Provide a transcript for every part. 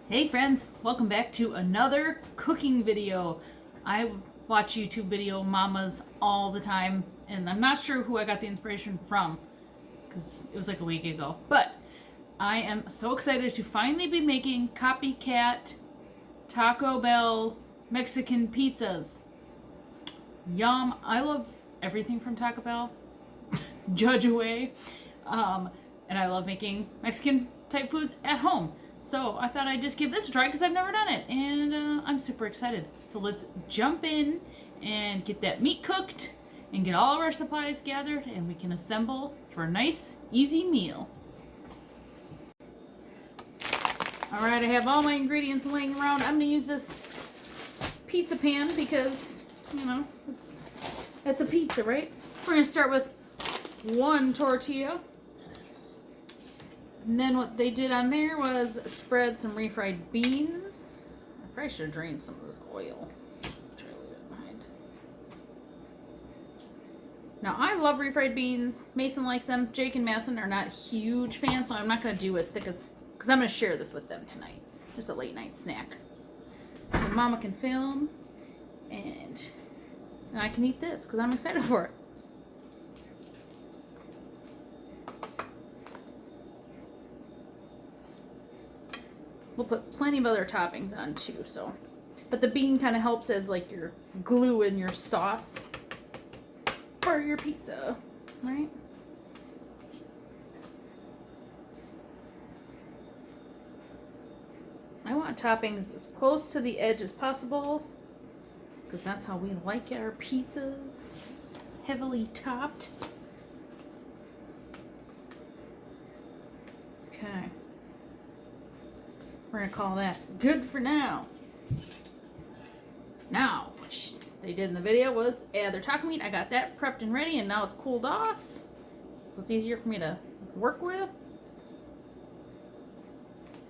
Hey friends, welcome back to another cooking video. I watch YouTube video mamas all the time, and I'm not sure who I got the inspiration from because it was like a week ago. But I am so excited to finally be making Copycat Taco Bell Mexican pizzas. Yum! I love everything from Taco Bell. Judge away. And I love making Mexican type foods at home. So I thought I'd just give this a try because I've never done it, and I'm super excited. So let's jump in and get that meat cooked and get all of our supplies gathered, and we can assemble for a nice, easy meal. All right, I have all my ingredients laying around. I'm gonna use this pizza pan because, you know, it's a pizza, right? We're gonna start with one tortilla. And then what they did on there was spread some refried beans. I probably should have drained some of this oil. Try to leave it behind. Now I love refried beans. Mason likes them. Jake and Madison are not huge fans, so I'm not going to do as thick as, because I'm going to share this with them tonight. Just a late night snack. So Mama can film, and I can eat this because I'm excited for it. We'll put plenty of other toppings on too, so. But the bean kind of helps as like your glue in your sauce for your pizza, right? I want toppings as close to the edge as possible because that's how we like our pizzas, heavily topped. Okay. We're going to call that good for now. Now, what they did in the video was add their taco meat. I got that prepped and ready, and now it's cooled off. It's easier for me to work with.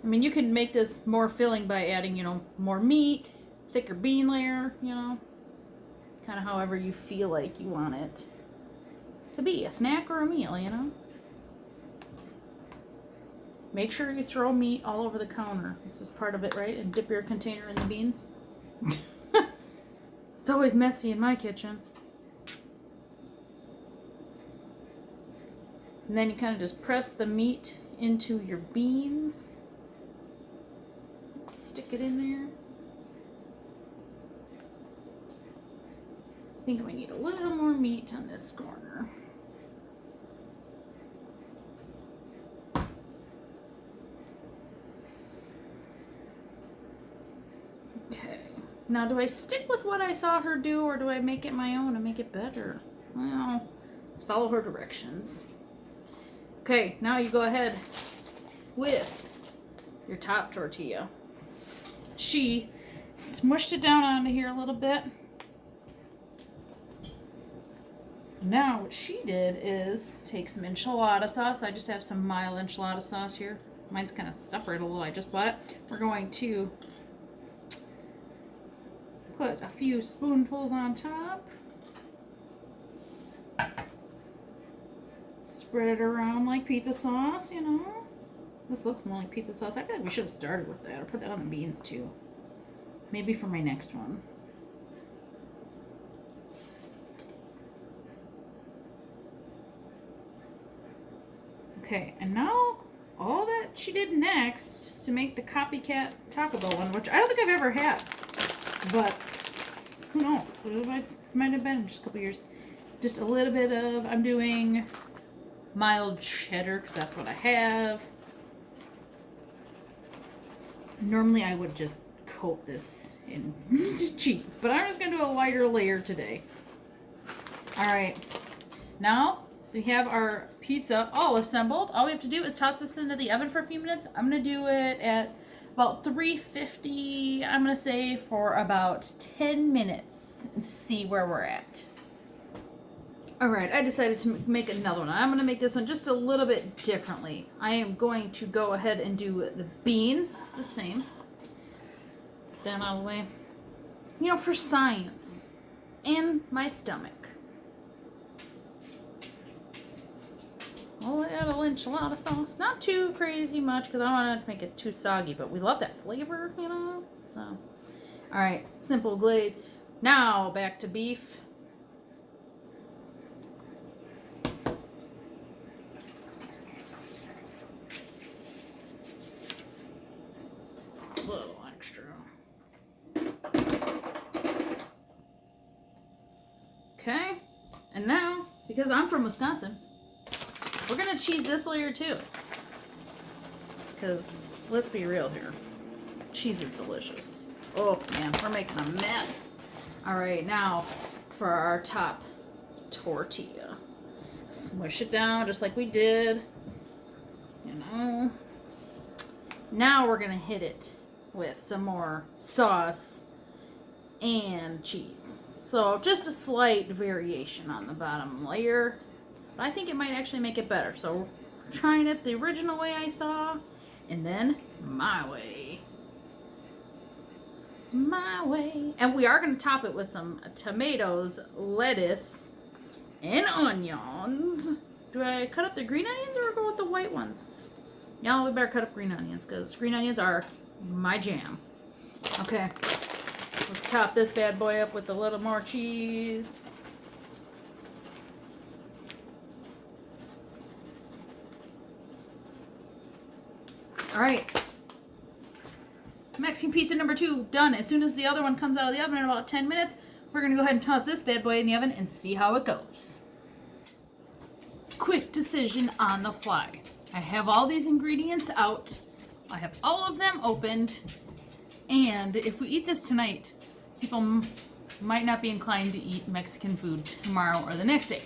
I mean, you can make this more filling by adding, you know, more meat, thicker bean layer, you know. Kind of however you feel like you want it to be. A snack or a meal, you know. Make sure you throw meat all over the counter. This is part of it, right? And dip your container in the beans. It's always messy in my kitchen. And then you kind of just press the meat into your beans. Stick it in there. I think we need a little more meat on this corner. Now, do I stick with what I saw her do, or do I make it my own and make it better? Well, let's follow her directions. Okay, now you go ahead with your top tortilla. She smushed it down onto here a little bit. Now, what she did is take some enchilada sauce. I just have some mild enchilada sauce here. Mine's kind of separated a little. I just bought it. We're going to put a few spoonfuls on top. Spread it around like pizza sauce, you know. This looks more like pizza sauce. I feel like we should have started with that. Or put that on the beans too. Maybe for my next one. Okay, and now all that she did next to make the Copycat Taco Bell one, which I don't think I've ever had. But who knows? It might have been just a couple years. Just a little bit of, I'm doing mild cheddar because that's what I have. Normally I would just coat this in cheese, but I'm just going to do a lighter layer today. Alright, now we have our pizza all assembled. All we have to do is toss this into the oven for a few minutes. I'm going to do it at about 350, I'm going to say, for about 10 minutes and see where we're at. Alright, I decided to make another one. I'm going to make this one just a little bit differently. I am going to go ahead and do the beans the same. Put that out of the way. You know, for science and my stomach. a little enchilada sauce. Not too crazy much because I don't want to make it too soggy, but we love that flavor, you know? So, all right, simple glaze. Now back to beef. A little extra. Okay, and now, because I'm from Wisconsin, we're gonna cheese this layer too. Because, let's be real here, cheese is delicious. Oh man, we're making a mess. All right, now for our top tortilla. Smush it down just like we did, you know. Now we're gonna hit it with some more sauce and cheese. So just a slight variation on the bottom layer, but I think it might actually make it better. So we're trying it the original way I saw, and then my way. My way. And we are going to top it with some tomatoes, lettuce, and onions. Do I cut up the green onions or go with the white ones? Yeah, we better cut up green onions because green onions are my jam. Okay. Let's top this bad boy up with a little more cheese. All right. Mexican pizza number 2 done. As soon as the other one comes out of the oven in about 10 minutes, we're going to go ahead and toss this bad boy in the oven and see how it goes. Quick decision on the fly. I have all these ingredients out. I have all of them opened. And if we eat this tonight, people might not be inclined to eat Mexican food tomorrow or the next day.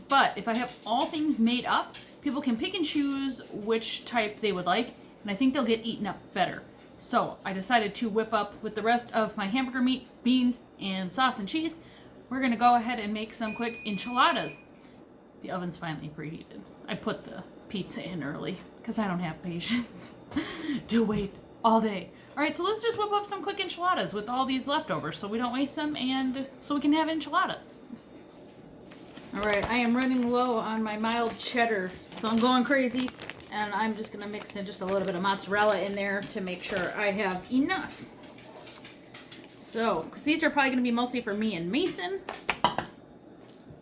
But if I have all things made up, people can pick and choose which type they would like, and I think they'll get eaten up better. So I decided to whip up with the rest of my hamburger meat, beans, and sauce and cheese. We're going to go ahead and make some quick enchiladas. The oven's finally preheated. I put the pizza in early because I don't have patience to wait all day. All right, so let's just whip up some quick enchiladas with all these leftovers so we don't waste them and so we can have enchiladas. All right, I am running low on my mild cheddar, so I'm going crazy. And I'm just going to mix in just a little bit of mozzarella in there to make sure I have enough. So, because these are probably going to be mostly for me and Mason.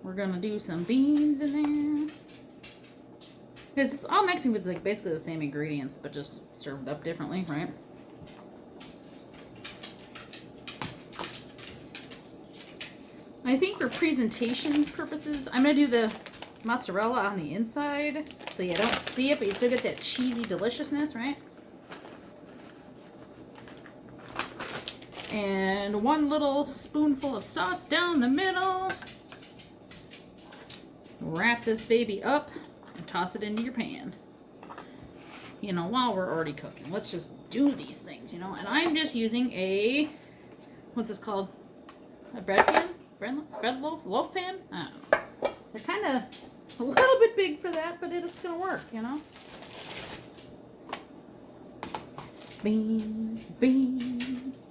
We're going to do some beans in there. Because all Mexican food is like basically the same ingredients, but just served up differently, right? I think for presentation purposes, I'm going to do the mozzarella on the inside so you don't see it, but you still get that cheesy deliciousness, right? And 1 little spoonful of sauce down the middle. Wrap this baby up and toss it into your pan. You know, while we're already cooking, let's just do these things, you know. And I'm just using a, what's this called? A bread pan? Bread loaf pan? I don't know. They're kind of a little bit big for that, but it's going to work, you know. Beans, beans.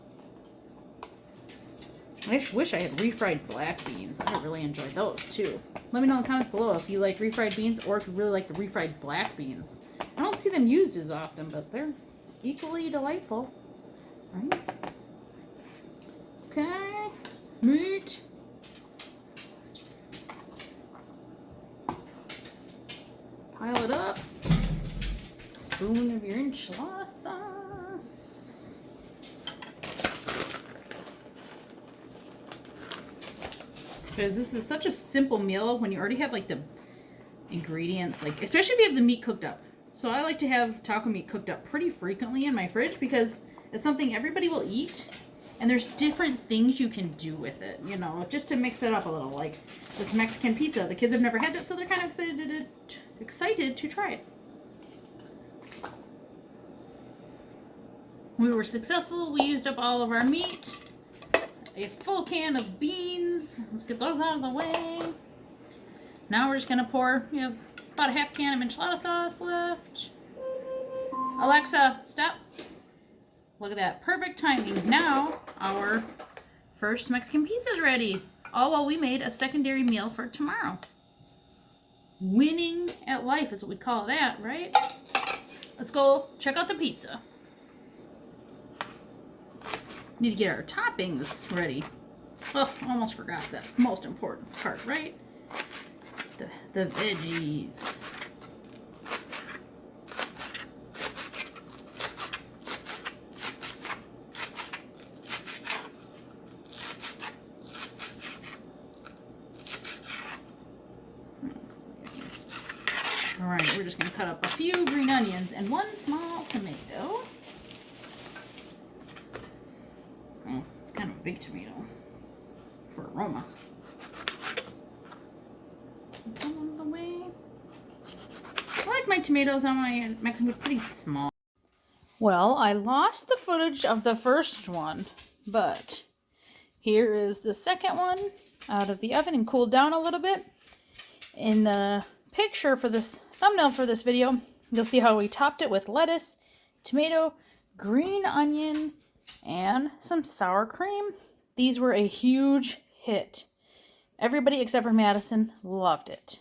I wish I had refried black beans. I really enjoy those too. Let me know in the comments below if you like refried beans or if you really like the refried black beans. I don't see them used as often, but they're equally delightful. Right? Okay. Meat. Pile it up. Spoon of your enchilada sauce. Because this is such a simple meal when you already have like the ingredients, like especially if you have the meat cooked up. So I like to have taco meat cooked up pretty frequently in my fridge because it's something everybody will eat. And there's different things you can do with it, you know, just to mix it up a little. Like this Mexican pizza. The kids have never had that, so they're kind of excited to try it. We were successful. We used up all of our meat. A full can of beans. Let's get those out of the way. Now we're just going to pour, we have about a half can of enchilada sauce left. Alexa, stop. Look at that. Perfect timing. Now our first Mexican pizza is ready. All while we made a secondary meal for tomorrow. Winning at life is what we call that, right? Let's go check out the pizza. Need to get our toppings ready. Oh, almost forgot that most important part, right? The veggies. Alright, we're just going to cut up a few green onions and one small tomato. Oh, it's kind of a big tomato for aroma. Along the way. I like my tomatoes on my Mexican food pretty small. Well, I lost the footage of the first one, but here is the second one out of the oven and cooled down a little bit. In the picture for this thumbnail for this video, you'll see how we topped it with lettuce, tomato, green onion, and some sour cream. These were a huge hit. Everybody except for Madison loved it.